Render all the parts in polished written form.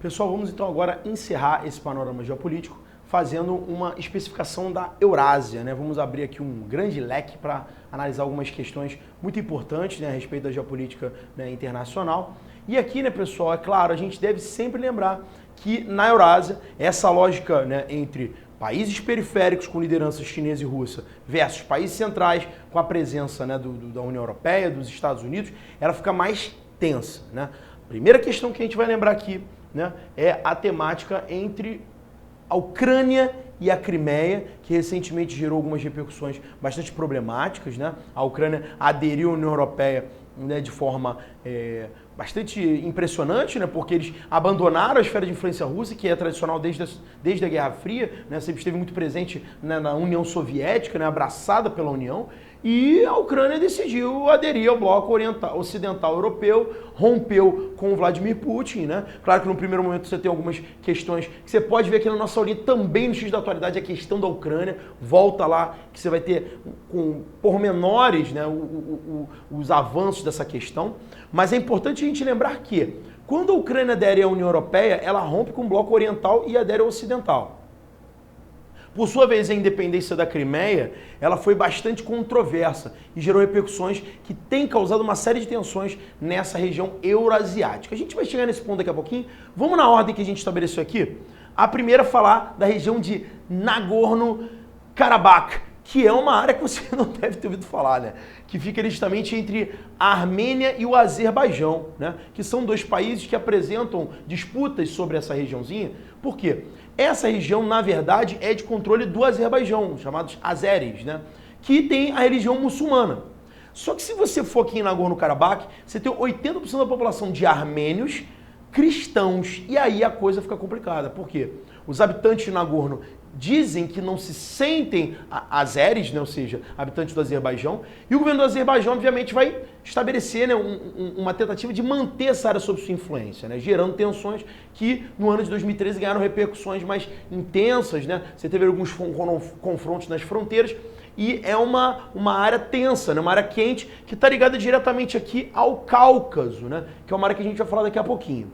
Pessoal, vamos então agora encerrar esse panorama geopolítico fazendo uma especificação da Eurásia, né? Vamos abrir aqui um grande leque para analisar algumas questões muito importantes, né, a respeito da geopolítica, né, internacional. E aqui, né, pessoal, é claro, a gente deve sempre lembrar que na Eurásia, essa lógica, né, entre países periféricos com liderança chinesa e russa versus países centrais com a presença, né, da União Europeia, dos Estados Unidos, ela fica mais tensa, né? A primeira questão que a gente vai lembrar aqui, né, é a temática entre a Ucrânia e a Crimeia, que recentemente gerou algumas repercussões bastante problemáticas, né? A Ucrânia aderiu à União Europeia, né, de forma bastante impressionante, né, porque eles abandonaram a esfera de influência russa, que é tradicional desde a Guerra Fria, né, sempre esteve muito presente, né, na União Soviética, né, abraçada pela União, e a Ucrânia decidiu aderir ao bloco ocidental europeu, rompeu com o Vladimir Putin, né? Claro que no primeiro momento você tem algumas questões que você pode ver aqui na nossa aulinha, também no X da atualidade, a questão da Ucrânia, volta lá, que você vai ter com pormenores, né, os avanços dessa questão, mas é importante a gente lembrar que quando a Ucrânia adere à União Europeia, ela rompe com o bloco oriental e adere ao ocidental. Por sua vez, a independência da Crimeia, ela foi bastante controversa e gerou repercussões que têm causado uma série de tensões nessa região eurasiática. A gente vai chegar nesse ponto daqui a pouquinho. Vamos na ordem que a gente estabeleceu aqui. A primeira falar da região de Nagorno-Karabakh, que é uma área que você não deve ter ouvido falar, né? Que fica justamente entre a Armênia e o Azerbaijão, né? Que são dois países que apresentam disputas sobre essa regiãozinha. Por quê? Essa região, na verdade, é de controle do Azerbaijão, chamados azeris, né? Que tem a religião muçulmana. Só que se você for aqui em Nagorno-Karabakh, você tem 80% da população de armênios cristãos. E aí a coisa fica complicada. Por quê? Os habitantes de Nagorno dizem que não se sentem azeris, né, ou seja, habitantes do Azerbaijão, e o governo do Azerbaijão, obviamente, vai estabelecer, né, uma tentativa de manter essa área sob sua influência, né, gerando tensões que no ano de 2013 ganharam repercussões mais intensas, né, você teve alguns confrontos nas fronteiras, e é uma área tensa, né, uma área quente, que está ligada diretamente aqui ao Cáucaso, né, que é uma área que a gente vai falar daqui a pouquinho.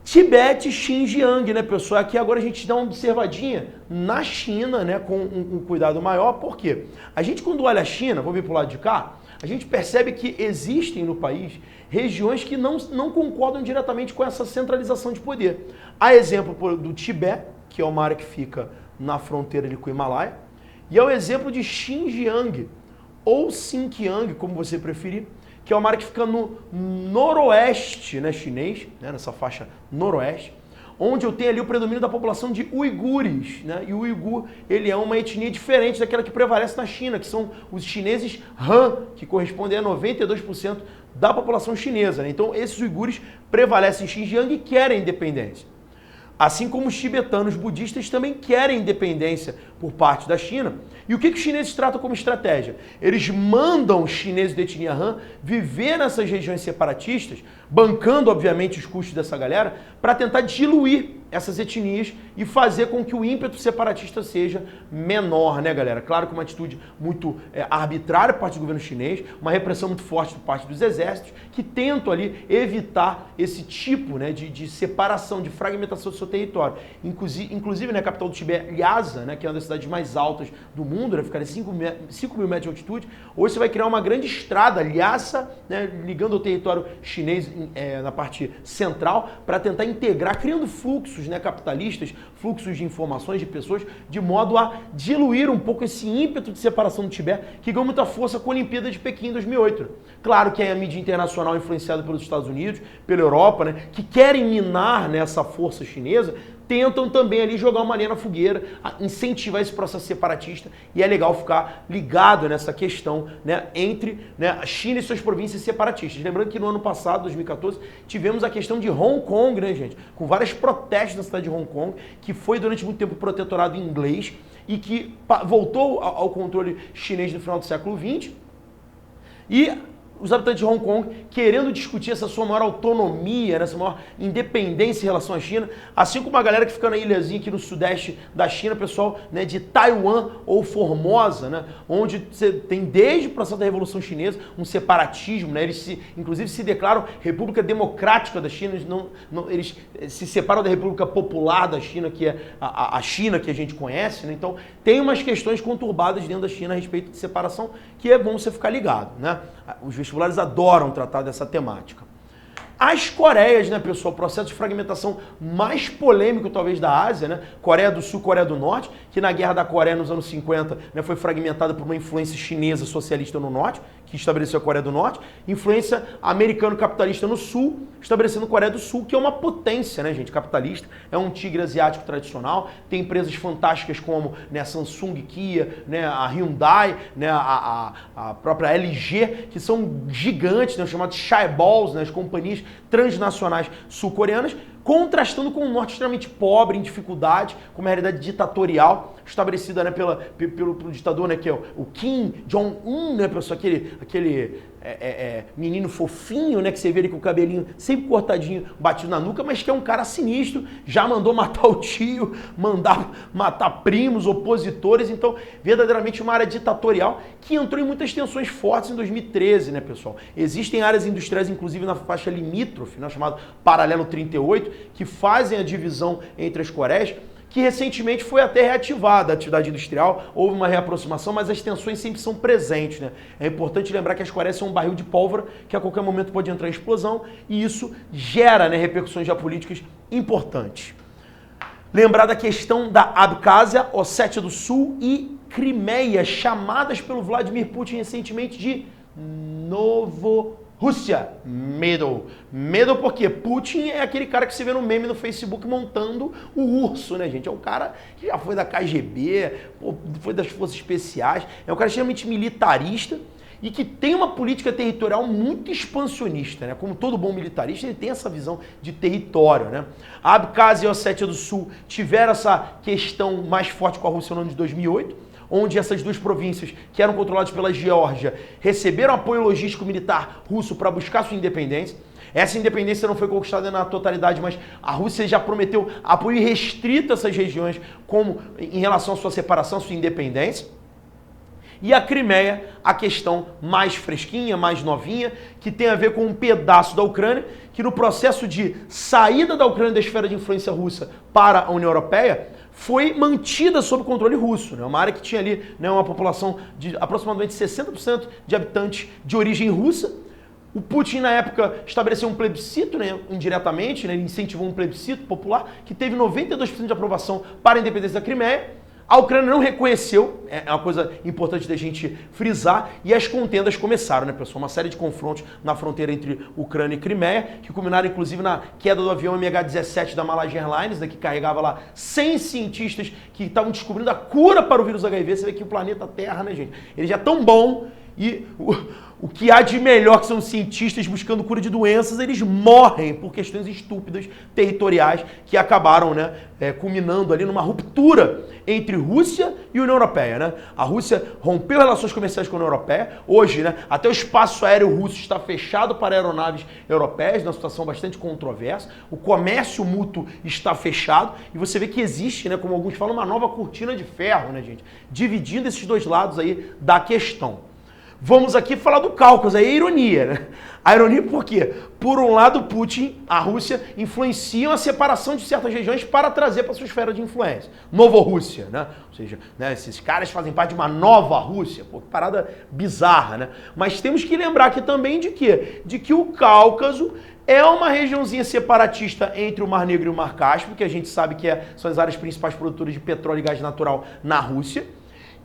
Tibete e Xinjiang, né, pessoal? Aqui agora a gente dá uma observadinha na China, né, com um cuidado maior, por quê? A gente, quando olha a China, vou vir para o lado de cá, a gente percebe que existem no país regiões que não concordam diretamente com essa centralização de poder. Há exemplo do Tibete, que é uma área que fica na fronteira ali com o Himalaia, e é o exemplo de Xinjiang, ou Xinjiang, como você preferir, que é uma área que fica no noroeste, né, chinês, né, nessa faixa noroeste, onde eu tenho ali o predomínio da população de uigures, né, e o uigur, ele é uma etnia diferente daquela que prevalece na China, que são os chineses Han, que correspondem a 92% da população chinesa, né? Então esses uigures prevalecem em Xinjiang e querem independência. Assim como os tibetanos budistas também querem independência por parte da China. E o que os chineses tratam como estratégia? Eles mandam os chineses de etnia Han viver nessas regiões separatistas, bancando, obviamente, os custos dessa galera, para tentar diluir essas etnias e fazer com que o ímpeto separatista seja menor, né, galera? Claro que uma atitude muito arbitrária por parte do governo chinês, uma repressão muito forte por parte dos exércitos, que tentam ali evitar esse tipo, né, de separação, de fragmentação do seu território. Inclusive, né, a capital do Tibete, Lhasa, né, que é uma das cidades mais altas do mundo, né, ficar em 5 mil metros de altitude, hoje você vai criar uma grande estrada, Lhasa, né, ligando ao território chinês na parte central, para tentar integrar, criando fluxos, né, capitalistas, fluxos de informações de pessoas, de modo a diluir um pouco esse ímpeto de separação do Tibete, que ganhou muita força com a Olimpíada de Pequim em 2008. Claro que é a mídia internacional influenciada pelos Estados Unidos, pela Europa, né, que querem minar, né, essa força chinesa, tentam também ali jogar uma lenha na fogueira, incentivar esse processo separatista, e é legal ficar ligado nessa questão, né, entre, né, a China e suas províncias separatistas. Lembrando que no ano passado, 2014, tivemos a questão de Hong Kong, né, gente, com vários protestos na cidade de Hong Kong, que foi durante muito tempo protetorado inglês e que voltou ao controle chinês no final do século XX, e os habitantes de Hong Kong querendo discutir essa sua maior autonomia, essa maior independência em relação à China, assim como a galera que fica na ilhazinha aqui no sudeste da China, pessoal, né, de Taiwan ou Formosa, né, onde você tem desde o processo da Revolução Chinesa um separatismo, né, eles inclusive se declaram República Democrática da China, eles se separam da República Popular da China, que é a China que a gente conhece, né, então tem umas questões conturbadas dentro da China a respeito de separação que é bom você ficar ligado, né? Os vestibulares adoram tratar dessa temática. As Coreias, né, pessoal, o processo de fragmentação mais polêmico talvez da Ásia, né? Coreia do Sul, Coreia do Norte, que na Guerra da Coreia nos anos 50, né, foi fragmentada por uma influência chinesa socialista no Norte, que estabeleceu a Coreia do Norte, influência americano-capitalista no Sul, estabelecendo a Coreia do Sul, que é uma potência, né, gente, capitalista, é um tigre asiático tradicional, tem empresas fantásticas como, né, a Samsung, Kia, né, a Hyundai, né, a própria LG, que são gigantes, né, chamados chaeballs, né, as companhias transnacionais sul-coreanas, contrastando com um norte extremamente pobre, em dificuldade, com uma realidade ditatorial estabelecida, né, pelo ditador, né, que é o Kim Jong-un, né, pessoal, aquele menino fofinho, né, que você vê ele com o cabelinho sempre cortadinho, batido na nuca, mas que é um cara sinistro, já mandou matar o tio, mandar matar primos, opositores, então verdadeiramente uma área ditatorial que entrou em muitas tensões fortes em 2013, né, pessoal? Existem áreas industriais, inclusive na faixa limítrofe, né, chamado Paralelo 38, que fazem a divisão entre as Coreias, que recentemente foi até reativada a atividade industrial, houve uma reaproximação, mas as tensões sempre são presentes, né? É importante lembrar que as Coreias são um barril de pólvora que a qualquer momento pode entrar em explosão e isso gera, né, repercussões geopolíticas importantes. Lembrar da questão da Abkhazia, Ossétia do Sul e Crimeia, chamadas pelo Vladimir Putin recentemente de Novorússia. Medo. Medo porque Putin é aquele cara que você vê no meme no Facebook montando o urso, né, gente? É um cara que já foi da KGB, foi das Forças Especiais, é um cara extremamente militarista e que tem uma política territorial muito expansionista, né? Como todo bom militarista, ele tem essa visão de território, né? A Abkhazia e a Ossétia do Sul tiveram essa questão mais forte com a Rússia no ano de 2008, onde essas duas províncias, que eram controladas pela Geórgia, receberam apoio logístico militar russo para buscar sua independência. Essa independência não foi conquistada na totalidade, mas a Rússia já prometeu apoio irrestrito a essas regiões como em relação à sua separação, à sua independência. E a Crimeia, a questão mais fresquinha, mais novinha, que tem a ver com um pedaço da Ucrânia, que no processo de saída da Ucrânia da esfera de influência russa para a União Europeia, foi mantida sob controle russo, né? Uma área que tinha ali, né, uma população de aproximadamente 60% de habitantes de origem russa. O Putin, na época, estabeleceu um plebiscito, né, indiretamente, né, ele incentivou um plebiscito popular que teve 92% de aprovação para a independência da Crimeia. A Ucrânia não reconheceu, é uma coisa importante da gente frisar, e as contendas começaram, né, pessoal? Uma série de confrontos na fronteira entre Ucrânia e Crimeia, que culminaram inclusive na queda do avião MH17 da Malaysia Airlines, né, que carregava lá 100 cientistas que estavam descobrindo a cura para o vírus HIV. Você vê que o planeta Terra, né, gente? Ele já é tão bom e o que há de melhor, que são cientistas buscando cura de doenças, eles morrem por questões estúpidas, territoriais, que acabaram, né, culminando ali numa ruptura entre Rússia e União Europeia, né? A Rússia rompeu relações comerciais com a União Europeia. Hoje, né, até o espaço aéreo russo está fechado para aeronaves europeias, numa situação bastante controversa. O comércio mútuo está fechado e você vê que existe, né, como alguns falam, uma nova cortina de ferro, né, gente? Dividindo esses dois lados aí da questão. Vamos aqui falar do Cáucaso, aí é ironia, né? A ironia por quê? Por um lado, Putin, a Rússia, influenciam a separação de certas regiões para trazer para sua esfera de influência. Novorússia, né? Ou seja, né, esses caras fazem parte de uma nova Rússia. Pô, que parada bizarra, né? Mas temos que lembrar aqui também de quê? De que o Cáucaso é uma regiãozinha separatista entre o Mar Negro e o Mar Cáspio, que a gente sabe que são as áreas principais produtoras de petróleo e gás natural na Rússia.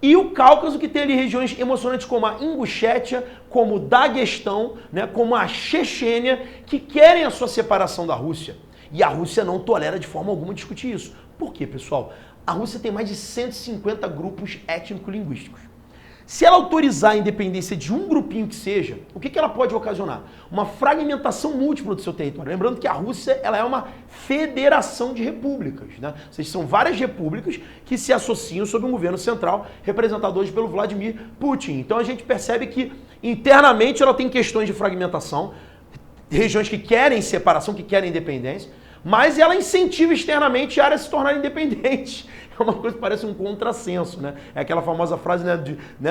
E o Cáucaso, que tem ali regiões emocionantes como a Ingushétia, como o Daguestão, né, como a Chechênia, que querem a sua separação da Rússia. E a Rússia não tolera de forma alguma discutir isso. Por quê, pessoal? A Rússia tem mais de 150 grupos étnico-linguísticos. Se ela autorizar a independência de um grupinho que seja, o que ela pode ocasionar? Uma fragmentação múltipla do seu território. Lembrando que a Rússia ela é uma federação de repúblicas, né? Ou seja, são várias repúblicas que se associam sob um governo central representado hoje pelo Vladimir Putin. Então a gente percebe que Internamente ela tem questões de fragmentação, regiões que querem separação, que querem independência, mas ela incentiva externamente a área a se tornar independente. É uma coisa que parece um contrassenso, né? É aquela famosa frase,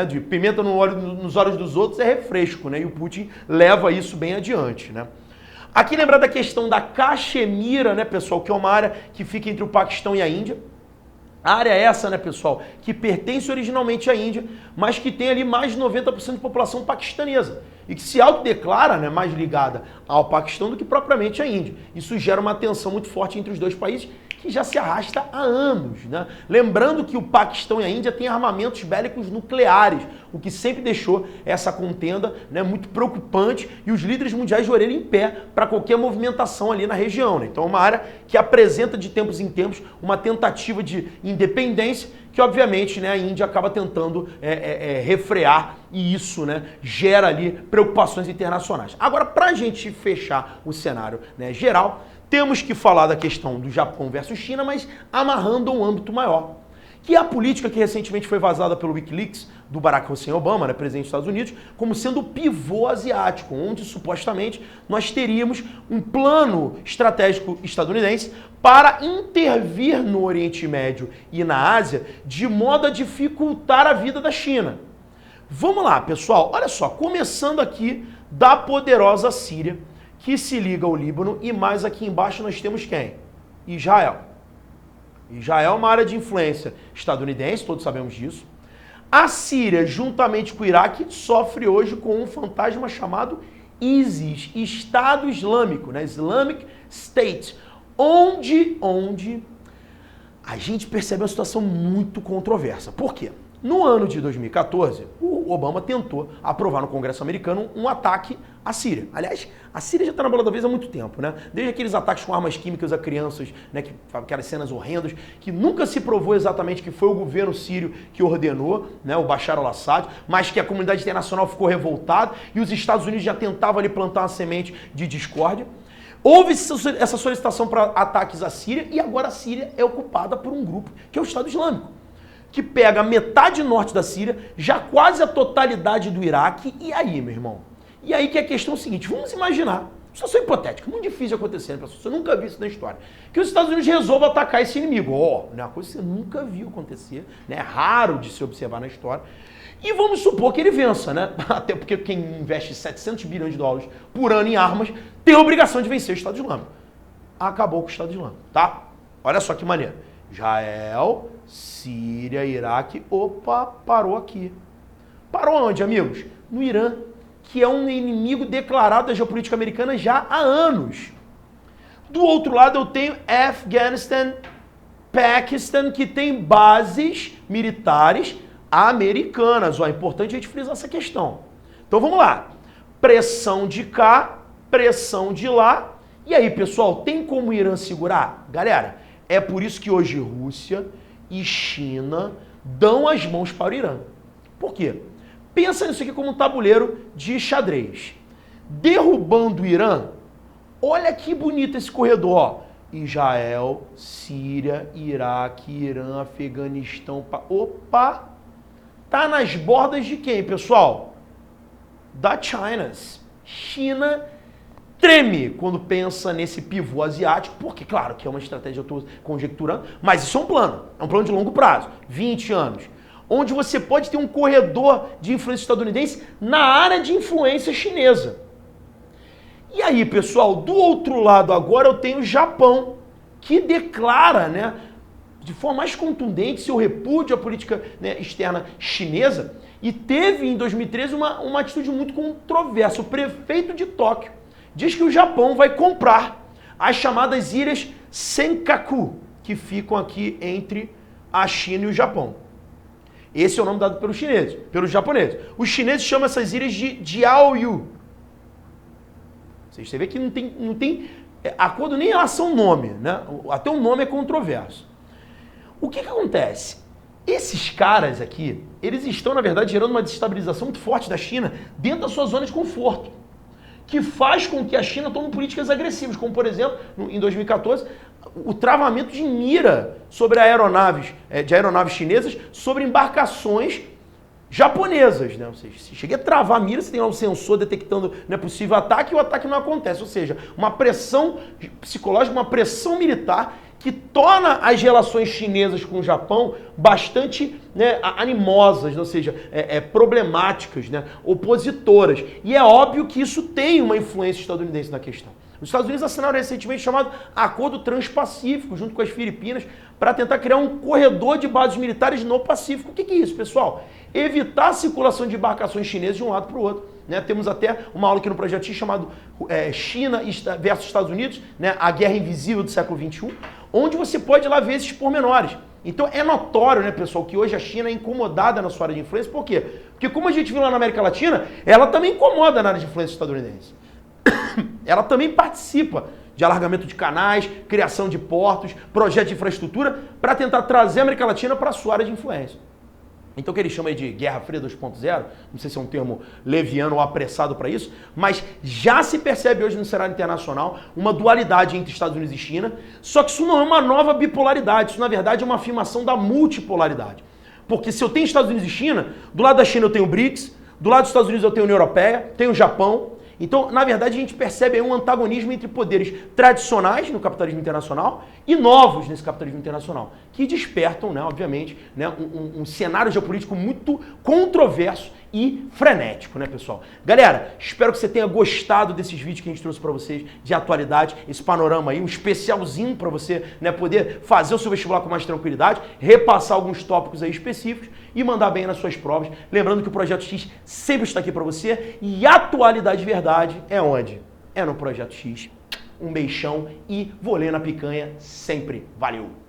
de pimenta nos olhos dos outros é refresco, né? E o Putin leva isso bem adiante, né? Aqui lembrar da questão da Caxemira, né, pessoal, que é uma área que fica entre o Paquistão e a Índia. A área é essa, né, pessoal, que pertence originalmente à Índia, mas que tem ali mais de 90% de população paquistanesa e que se autodeclara, né, mais ligada ao Paquistão do que propriamente à Índia. Isso gera uma tensão muito forte entre os dois países que já se arrasta há anos, né? Lembrando que o Paquistão e a Índia têm armamentos bélicos nucleares, o que sempre deixou essa contenda, né, muito preocupante e os líderes mundiais de orelha em pé para qualquer movimentação ali na região, né? Então é uma área que apresenta de tempos em tempos uma tentativa de independência que obviamente, né, a Índia acaba tentando refrear e isso, né, gera ali preocupações internacionais. Agora, para a gente fechar o cenário, né, geral, temos que falar da questão do Japão versus China, mas amarrando um âmbito maior, que é a política que recentemente foi vazada pelo Wikileaks do Barack Hussein Obama, né, presidente dos Estados Unidos, como sendo o pivô asiático, onde supostamente nós teríamos um plano estratégico estadunidense para intervir no Oriente Médio e na Ásia de modo a dificultar a vida da China. Vamos lá, pessoal, olha só, começando aqui da poderosa Síria, que se liga ao Líbano, e mais aqui embaixo nós temos quem? Israel. Israel é uma área de influência estadunidense, todos sabemos disso. A Síria, juntamente com o Iraque, sofre hoje com um fantasma chamado ISIS, Estado Islâmico, né? Islamic State, onde a gente percebe uma situação muito controversa. Por quê? No ano de 2014, o Obama tentou aprovar no Congresso americano um ataque à Síria. Aliás, a Síria já está na bola da vez há muito tempo, né? Desde aqueles ataques com armas químicas a crianças, né, aquelas cenas horrendas, que nunca se provou exatamente que foi o governo sírio que ordenou, né, o Bashar al-Assad, mas que a comunidade internacional ficou revoltada e os Estados Unidos já tentavam ali plantar uma semente de discórdia. Houve essa solicitação para ataques à Síria e agora a Síria é ocupada por um grupo que é o Estado Islâmico, que pega a metade norte da Síria, já quase a totalidade do Iraque. E aí, meu irmão? E aí que é a questão seguinte, vamos imaginar, situação hipotética, muito difícil de acontecer, né, pessoal? Você nunca viu isso na história. Que os Estados Unidos resolvam atacar esse inimigo. Né, uma coisa que você nunca viu acontecer, né? É raro de se observar na história. E vamos supor que ele vença, né? Até porque quem investe 700 bilhões de dólares por ano em armas tem a obrigação de vencer o Estado Islâmico. Acabou com o Estado Islâmico, tá? Olha só que maneiro. Israel, Síria, Iraque, opa, parou aqui. Parou onde, amigos? No Irã, que é um inimigo declarado da geopolítica americana já há anos. Do outro lado eu tenho Afeganistão, Paquistão, que tem bases militares americanas. Ó, é importante a gente frisar essa questão. Então vamos lá. Pressão de cá, pressão de lá. E aí, pessoal, tem como o Irã segurar? Galera, é por isso que hoje Rússia e China dão as mãos para o Irã. Por quê? Pensa nisso aqui como um tabuleiro de xadrez. Derrubando o Irã, olha que bonito esse corredor, ó. Israel, Síria, Iraque, Irã, Afeganistão. Opa! Tá nas bordas de quem, pessoal? Da China. China treme quando pensa nesse pivô asiático, porque, claro, que é uma estratégia, eu estou conjecturando, mas isso é um plano de longo prazo, 20 anos, onde você pode ter um corredor de influência estadunidense na área de influência chinesa. E aí, pessoal, do outro lado agora eu tenho o Japão, que declara, né, de forma mais contundente seu repúdio à política, né, externa chinesa, e teve em 2013 uma atitude muito controversa. O prefeito de Tóquio diz que o Japão vai comprar as chamadas ilhas Senkaku, que ficam aqui entre a China e o Japão. Esse é o nome dado pelos chineses, pelos japoneses. Os chineses chamam essas ilhas de Diaoyu. Você vê que não tem acordo nem em relação ao nome, né? Até o nome é controverso. O que acontece? Esses caras aqui, eles estão, na verdade, gerando uma desestabilização muito forte da China dentro da sua zona de conforto, que faz com que a China tome políticas agressivas, como, por exemplo, em 2014, o travamento de mira sobre aeronaves chinesas, sobre embarcações japonesas, né? Ou seja, se chega a travar a mira, você tem lá um sensor detectando, né, possível ataque e o ataque não acontece. Ou seja, uma pressão psicológica, uma pressão militar que torna as relações chinesas com o Japão bastante, né, animosas, ou seja, problemáticas, né, opositoras. E é óbvio que isso tem uma influência estadunidense na questão. Os Estados Unidos assinaram recentemente o chamado Acordo Transpacífico, junto com as Filipinas, para tentar criar um corredor de bases militares no Pacífico. O que é isso, pessoal? Evitar a circulação de embarcações chinesas de um lado para o outro. Né? Temos até uma aula aqui no Projeto X chamado China versus Estados Unidos, né? A Guerra Invisível do século XXI, onde você pode ir lá ver esses pormenores. Então é notório, né, pessoal, que hoje a China é incomodada na sua área de influência. Por quê? Porque como a gente viu lá na América Latina, ela também incomoda na área de influência estadunidense. Ela também participa de alargamento de canais, criação de portos, projetos de infraestrutura, para tentar trazer a América Latina para a sua área de influência. Então o que eles chamam aí de Guerra Fria 2.0, não sei se é um termo leviano ou apressado para isso, mas já se percebe hoje no cenário internacional uma dualidade entre Estados Unidos e China, só que isso não é uma nova bipolaridade, isso na verdade é uma afirmação da multipolaridade. Porque se eu tenho Estados Unidos e China, do lado da China eu tenho o BRICS, do lado dos Estados Unidos eu tenho a União Europeia, tenho o Japão. Então, na verdade, a gente percebe aí um antagonismo entre poderes tradicionais no capitalismo internacional e novos nesse capitalismo internacional, que despertam, né, obviamente, né, um cenário geopolítico muito controverso e frenético, né, pessoal? Galera, espero que você tenha gostado desses vídeos que a gente trouxe para vocês de atualidade, esse panorama aí, um especialzinho para você, né, poder fazer o seu vestibular com mais tranquilidade, repassar alguns tópicos aí específicos e mandar bem nas suas provas. Lembrando que o Projeto X sempre está aqui para você e atualidade de verdade é onde? É no Projeto X. Um beijão e vou ler na picanha sempre. Valeu!